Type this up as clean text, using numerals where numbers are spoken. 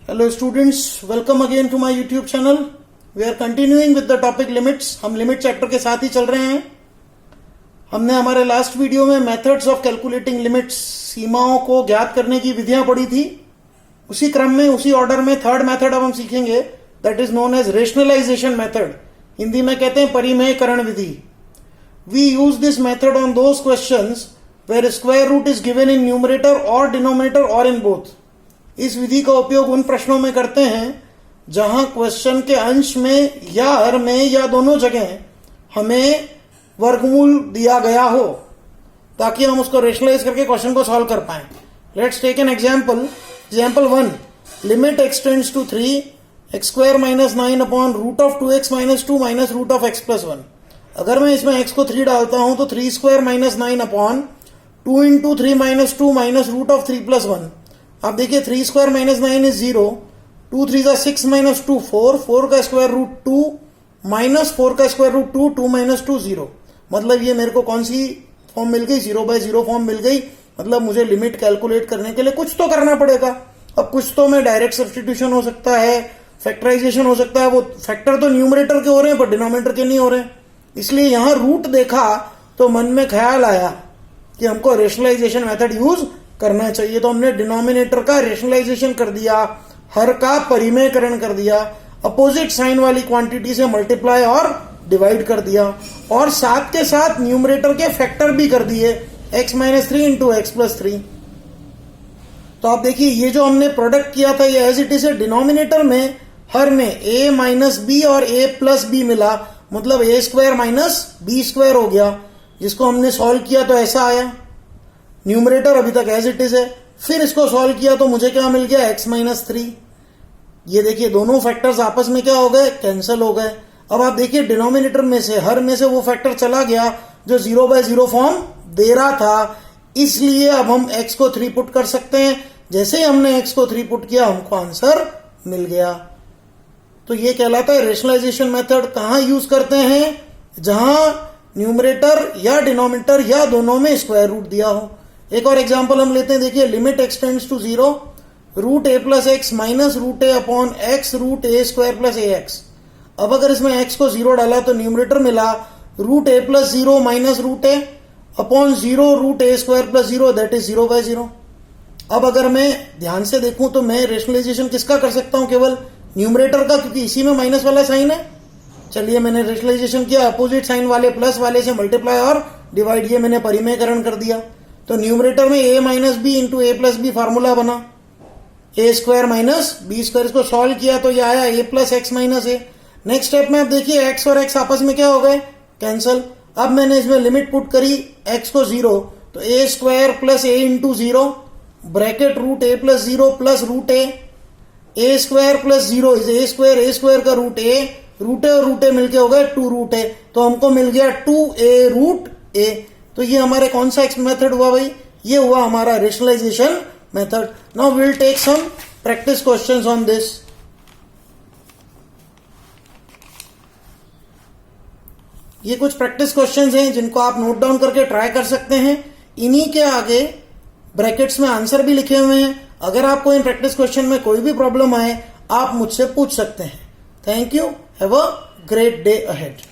Hello students, welcome again to my YouTube channel. We are continuing with the topic limits. हम limit chapter के साथ ही चल रहे हैं. हमने हमारे लास्ट वीडियो में मेथड्स ऑफ कैलकुलेटिंग लिमिट्स, सीमाओं को ज्ञात करने की विधियां पढ़ी थी. उसी क्रम में, उसी ऑर्डर में थर्ड मेथड अब हम सीखेंगे, that is known as rationalization method. Hindi में कहते हैं परिमेयकरण विधि. We use this method on those questions where square root is given in numerator or denominator or in both. इस विधि का उपयोग उन प्रश्नों में करते हैं जहां क्वेश्चन के अंश में या हर में या दोनों जगह हमें वर्गमूल दिया गया हो, ताकि हम उसको रेशनलाइज करके क्वेश्चन को सॉल्व कर पाए. Let's take an example. Example 1. Limit x tends to 3 x square minus 9 upon root of 2x minus 2 minus root of x plus 1. अगर मैं इसमें x को 3 डालता हूं तो 3 square minus 9 upon 2 into 3 minus 2 minus root of 3 plus 1. आप देखिए 3 square minus 9 is 0, 2 3 जा 6 माइनस 2 4, 4 का स्क्वायर रूट 2 माइनस 4 का स्क्वायर रूट 2, 2 माइनस 2 0. मतलब ये मेरे को कौन सी फॉर्म मिल गई? 0/0 फॉर्म मिल गई. मतलब मुझे लिमिट कैलकुलेट करने के लिए कुछ तो करना पड़ेगा. अब कुछ तो में डायरेक्ट सब्स्टिट्यूशन हो सकता है, फैक्टराइजेशन हो सकता है. वो फैक्टर तो न्यूमरेटर के हो रहे हैं पर डिनोमिनेटर के नहीं हो रहे हैं. इसलिए यहां रूट देखा तो मन में ख्याल आया कि हमको रेशनलाइजेशन मेथड यूज करना चाहिए. तो हमने डिनोमिनेटर का रेशनलाइजेशन कर दिया, हर का परिमेयकरण कर दिया, अपोजिट साइन वाली क्वांटिटी से मल्टीप्लाई और डिवाइड कर दिया, और साथ के साथ न्यूमरेटर के फैक्टर भी कर दिए, x minus 3 into x plus 3. तो आप देखिए ये जो हमने प्रोडक्ट किया था ये एज इट इज है. डिनोमिनेटर में हर में a माइनस बी और a प्लस बी मिला, मतलब a square minus B square हो गया, जिसको हमने सॉल्व किया तो ऐसा आया. न्यूमरेटर अभी तक एज इट इज है. फिर इसको सॉल्व किया तो मुझे क्या मिल गया? x minus 3. ये देखिए दोनों फैक्टर्स आपस में क्या हो गए? कैंसिल हो गए. अब आप देखिए डिनोमिनेटर में से, हर में से वो फैक्टर चला गया जो 0/0 फॉर्म दे रहा था. इसलिए अब हम x को 3 पुट कर सकते हैं. जैसे ही हमने x को 3 पुट किया हमको आंसर मिल गया. तो ये कहलाता है रेशनलाइजेशन मेथड. कहां यूज करते हैं? जहां न्यूमरेटर या डिनोमिनेटर या दोनों में स्क्वायर रूट दिया हो. एक और एग्जांपल हम लेते हैं. देखिए limit x tends to 0 root a plus X minus root a upon X root a square plus ax. अब अगर इसमें x को 0 डाला तो न्यूमरेटर मिला root a plus 0 minus root a upon 0 root a square plus 0, that is 0/0. अब अगर मैं ध्यान से देखूं तो मैं रेशनलाइजेशन किसका कर सकता हूं? केवल न्यूमरेटर का, क्योंकि इसी में माइनस वाला साइन है. चलिए मैंने रेशनलाइजेशन किया, अपोजिट साइन वाले प्लस वाले से मल्टीप्लाई और डिवाइड, ये मैंने परिमेयकरण कर दिया. तो न्यूमरेटर में a minus B into A plus B formula बना, a square minus B square. इसको सॉल्व किया तो ये आया a plus X minus A. Next step में आप देखिए x और x आपस में क्या हो गए? कैंसल. अब मैंने इसमें लिमिट पुट करी x को 0, तो a square plus a into 0 bracket root a plus 0 plus root a square plus 0 is a square का रूट a और रूट a मिलके हो गए 2 रूट a. तो हमको मिल गया 2a रूट a. तो ये हमारे कौन सा मेथड हुआ भाई? ये हुआ हमारा rationalisation method. Now we will take some practice questions on this. ये कुछ प्रैक्टिस क्वेश्चंस हैं जिनको आप नोट डाउन करके ट्राई कर सकते हैं. इन्हीं के आगे ब्रैकेट्स में आंसर भी लिखे हुए हैं. अगर आपको इन प्रैक्टिस क्वेश्चन में कोई भी प्रॉब्लम आए आप मुझसे पूछ सकते हैं. Thank you. Have a great day ahead.